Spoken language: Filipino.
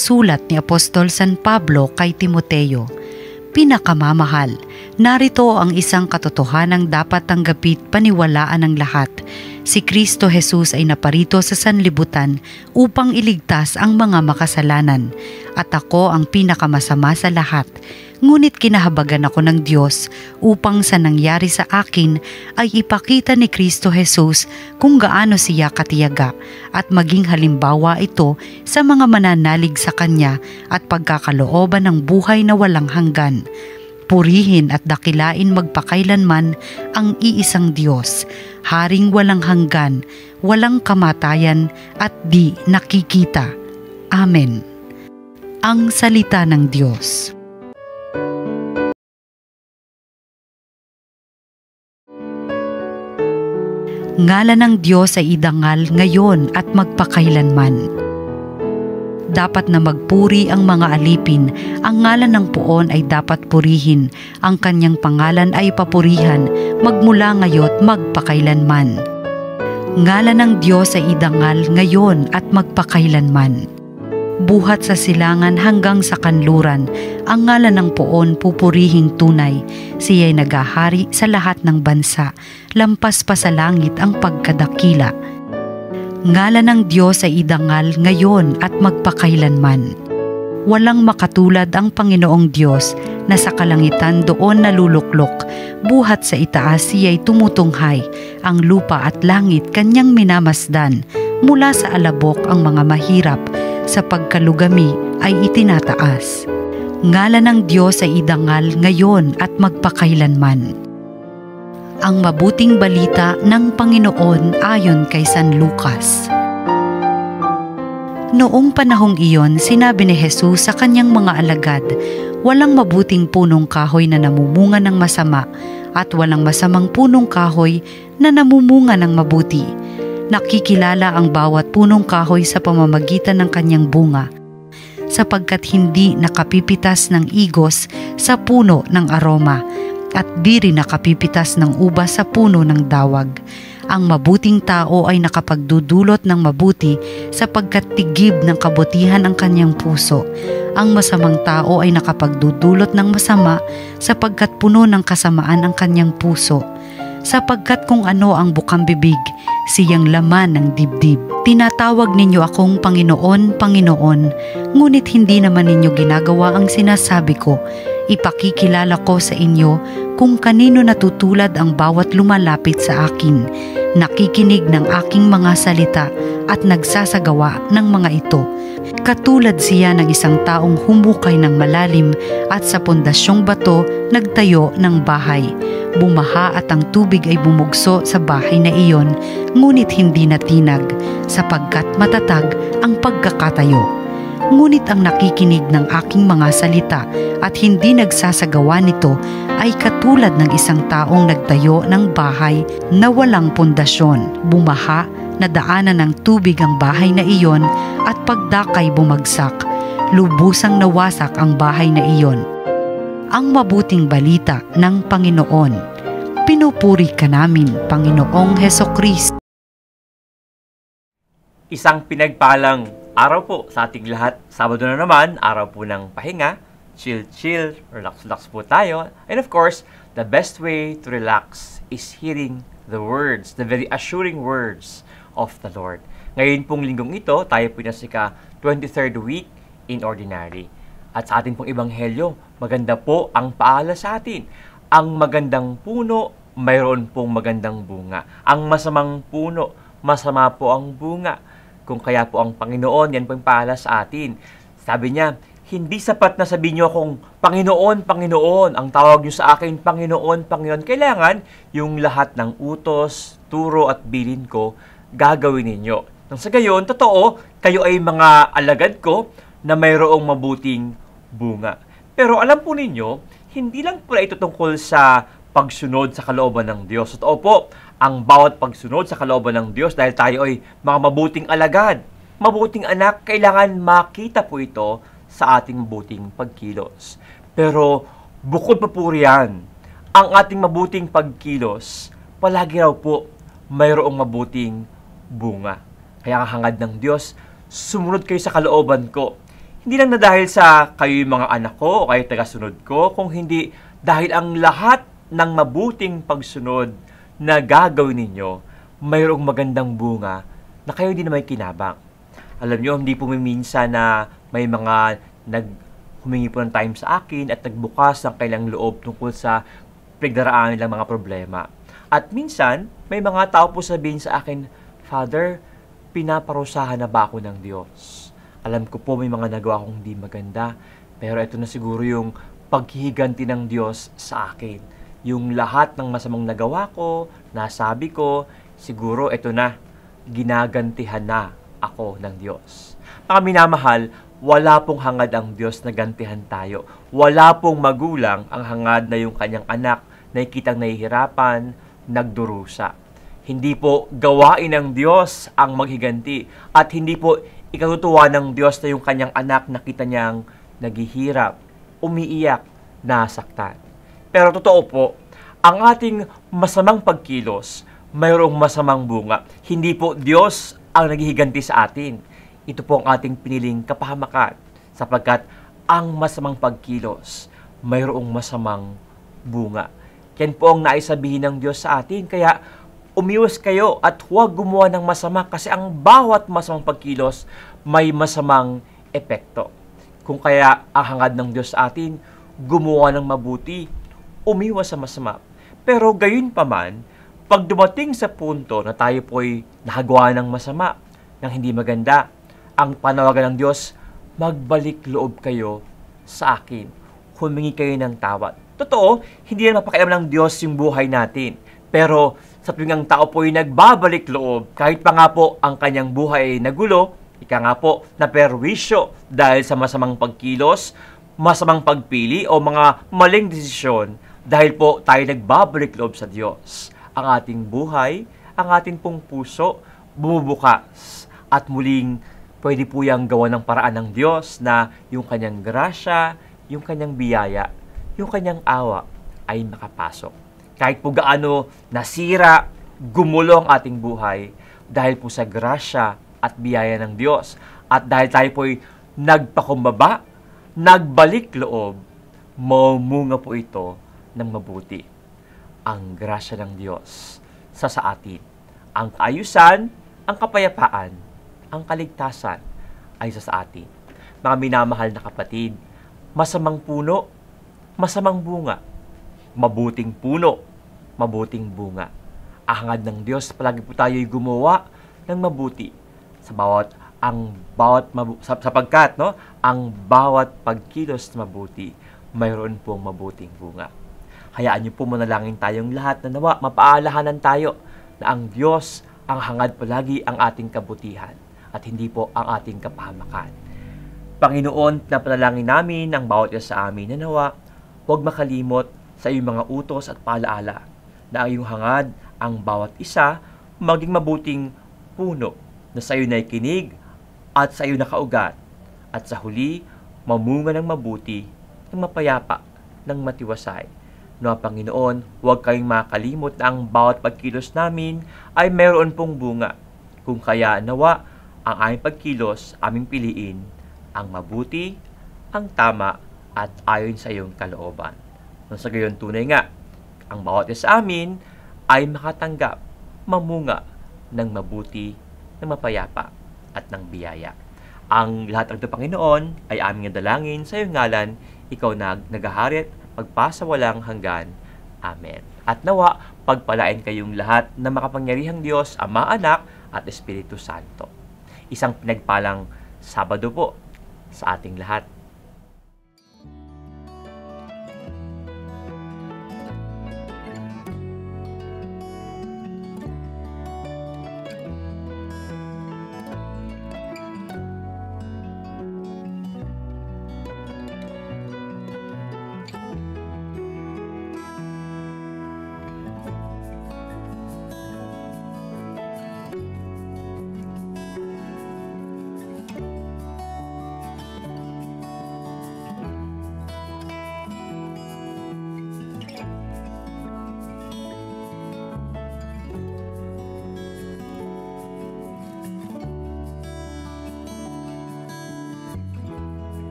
sulat ni Apostol San Pablo kay Timoteo. Pinakamamahal, narito ang isang katotohanang dapat tanggapit paniwalaan ng lahat. Si Kristo Jesus ay naparito sa sanlibutan upang iligtas ang mga makasalanan, at ako ang pinakamasama sa lahat. Ngunit kinahabagan ako ng Diyos upang sa nangyari sa akin ay ipakita ni Kristo Jesus kung gaano siya katiyaga, at maging halimbawa ito sa mga mananalig sa Kanya at pagkakalooban ng buhay na walang hanggan. Purihin at dakilain magpakailanman ang iisang Diyos, Haring walang hanggan, walang kamatayan at di nakikita. Amen. Ang salita ng Diyos. Ngalan ng Diyos ay idangal ngayon at magpakailanman. Dapat na magpuri ang mga alipin, ang ngalan ng Poon ay dapat purihin, ang kanyang pangalan ay papurihan, magmula ngayo't magpakailanman. Ngalan ng Diyos ay idangal ngayon at magpakailanman. Buhat sa silangan hanggang sa kanluran, ang ngalan ng Poon pupurihing tunay. Siya'y naghahari sa lahat ng bansa, lampas pa sa langit ang pagkadakila. Ngalan ng Diyos ay idangal ngayon at magpakailanman. Walang makatulad ang Panginoong Diyos na sa kalangitan doon naluluklok, buhat sa itaas siya'y tumutunghay, ang lupa at langit kanyang minamasdan, mula sa alabok ang mga mahirap, sa pagkalugami ay itinataas. Ngalan ng Diyos ay idangal ngayon at magpakailanman. Ang mabuting balita ng Panginoon ayon kay San Lucas. Noong panahong iyon, sinabi ni Jesus sa kanyang mga alagad, walang mabuting punong kahoy na namumunga ng masama at walang masamang punong kahoy na namumunga ng mabuti. Nakikilala ang bawat punong kahoy sa pamamagitan ng kanyang bunga, sapagkat hindi nakapipitas ng igos sa puno ng aroma, at di rin nakapipitas ng ubas sa puno ng dawag. Ang mabuting tao ay nakapagdudulot ng mabuti sapagkat tigib ng kabutihan ang kanyang puso. Ang masamang tao ay nakapagdudulot ng masama sapagkat puno ng kasamaan ang kanyang puso. Sapagkat kung ano ang bukang bibig, siyang laman ng dibdib. Tinatawag ninyo akong Panginoon, Panginoon, ngunit hindi naman ninyo ginagawa ang sinasabi ko. Ipakikilala ko sa inyo kung kanino natutulad ang bawat lumalapit sa akin, nakikinig ng aking mga salita at nagsasagawa ng mga ito. Katulad siya ng isang taong humukay ng malalim at sa pundasyong bato nagtayo ng bahay. Bumaha at ang tubig ay bumugso sa bahay na iyon, ngunit hindi natinag, sapagkat matatag ang pagkakatayo. Ngunit ang nakikinig ng aking mga salita at hindi nagsasagawa nito ay katulad ng isang taong nagtayo ng bahay na walang pundasyon. Bumaha, nadaanan ng tubig ang bahay na iyon at pagdakay bumagsak. Lubusang nawasak ang bahay na iyon. Ang mabuting balita ng Panginoon. Pinupuri ka namin, Panginoong Hesukristo. Isang pinagpalang araw po sa ating lahat. Sabado na naman, araw po ng pahinga. Chill, relax po tayo. And of course, the best way to relax is hearing the words, the very assuring words of the Lord. Ngayon pong linggong ito, tayo po nasa 23rd week in Ordinary. At sa ating pong ebanghelyo, maganda po ang paala sa atin. Ang magandang puno, mayroon pong magandang bunga. Ang masamang puno, masama po ang bunga. Kung kaya po ang Panginoon, yan po yung paala sa atin. Sabi niya, hindi sapat na sabihin niyo akong Panginoon, Panginoon. Ang tawag niyo sa akin, Panginoon, Panginoon. Kailangan yung lahat ng utos, turo at bilin ko, gagawin ninyo. Nang sa gayon, totoo, kayo ay mga alagad ko na mayroong mabuting bunga. Pero alam po ninyo, hindi lang po ito tungkol sa pagsunod sa kalooban ng Diyos. Totoo po, ang bawat pagsunod sa kalooban ng Diyos dahil tayo ay mga mabuting alagad, mabuting anak, kailangan makita po ito sa ating mabuting pagkilos. Pero bukod pa po riyan, ang ating mabuting pagkilos, palagi raw po mayroong mabuting bunga. Kaya ang hangad ng Diyos, sumunod kayo sa kalooban ko. Hindi lang na dahil sa kayo yung mga anak ko o kayo tagasunod ko, kung hindi dahil ang lahat ng mabuting pagsunod na gagawin ninyo, mayroong magandang bunga na kayo din na may kinabang. Alam nyo, hindi po minsan na may mga humingi po ng time sa akin at nagbukas ng kailang loob tungkol sa pinagdaraanan nilang mga problema. At minsan, may mga tao po sabihin sa akin, Father, pinaparusahan na ba ako ng Diyos? Alam ko po may mga nagawa akong hindi maganda, pero ito na siguro yung paghihiganti ng Diyos sa akin. Yung lahat ng masamang nagawa ko, nasabi ko, siguro ito na, ginagantihan na ako ng Diyos. Mga minamahal, wala pong hangad ang Diyos na gantihan tayo. Wala pong magulang ang hangad na yung kanyang anak na ikitang nahihirapan, nagdurusa. Hindi po gawain ng Diyos ang maghiganti at hindi po ikatutuwa ng Diyos na yung kanyang anak nakita niyang naghihirap, umiiyak, nasaktan. Pero totoo po, ang ating masamang pagkilos, mayroong masamang bunga. Hindi po Diyos ang naghihiganti sa atin. Ito po ang ating piniling kapahamakan sapagkat ang masamang pagkilos, mayroong masamang bunga. Yan po ang naisabihin ng Diyos sa atin. Kaya umiwas kayo at huwag gumawa ng masama kasi ang bawat masamang pagkilos may masamang epekto. Kung kaya ang hangad ng Diyos sa atin, gumawa ng mabuti, umiwas sa masama. Pero gayon pa man, pag dumating sa punto na tayo po'y nahagawa ng masama, ng hindi maganda, ang panawagan ng Diyos, magbalik loob kayo sa akin. Humingi kayo ng tawad. Totoo, hindi na mapakialam ng Diyos yung buhay natin. Pero sa tuwing ang tao po ay nagbabalik loob, kahit pa nga po ang kanyang buhay ay nagulo, ika nga po na perwisyo dahil sa masamang pagkilos, masamang pagpili o mga maling desisyon, dahil po tayo nagbabalik loob sa Diyos. Ang ating buhay, ang ating pong puso, bumubukas at muling pwede po yung gawa ng paraan ng Diyos na yung kanyang grasya, yung kanyang biyaya, yung kanyang awa ay makapasok. Kahit po gaano nasira, gumulo ang ating buhay dahil po sa grasya at biyaya ng Diyos. At dahil tayo po'y nagpakumbaba, nagbalik loob, mamunga po ito ng mabuti. Ang grasya ng Diyos sa atin. Ang kaayusan, ang kapayapaan, ang kaligtasan ay sa atin. Mga minamahal na kapatid, masamang puno, masamang bunga. Mabuting puno, mabuting bunga. Ahangad ng Diyos, palagi po tayo'y gumawa ng mabuti sapagkat ang bawat pagkilos na mabuti, mayroon pong mabuting bunga. Hayaan niyo po manalangin tayong lahat na nawa mapaalahanan tayo na ang Diyos ang hangad palagi ang ating kabutihan at hindi po ang ating kapahamakan. Panginoon, napanalangin namin ang bawat isa sa amin na nawa, huwag makalimot sa iyong mga utos at paalaala na ang iyong hangad ang bawat isa maging mabuting puno na sa iyo naikinig at sa iyo nakaugat at sa huli mamunga ng mabuti, ng mapayapa, ng matiwasay. No, Panginoon, huwag kayong makalimot na ang bawat pagkilos namin ay mayroon pong bunga. Kung kaya nawa, ang aming pagkilos, aming piliin, ang mabuti, ang tama, at ayon sa iyong kalooban. Nang sa gayon tunay nga, ang bawat isa sa amin ay makatanggap, mamunga ng mabuti, ng mapayapa, at ng biyaya. Ang lahat ng ito, Panginoon, ay aming nadalangin sa iyong ngalan, ikaw na naghaharit, magpasawalang hanggan. Amen. At nawa, pagpalain kayong lahat na makapangyarihang Diyos, Ama, Anak, at Espiritu Santo. Isang pinagpalang Sabado po sa ating lahat.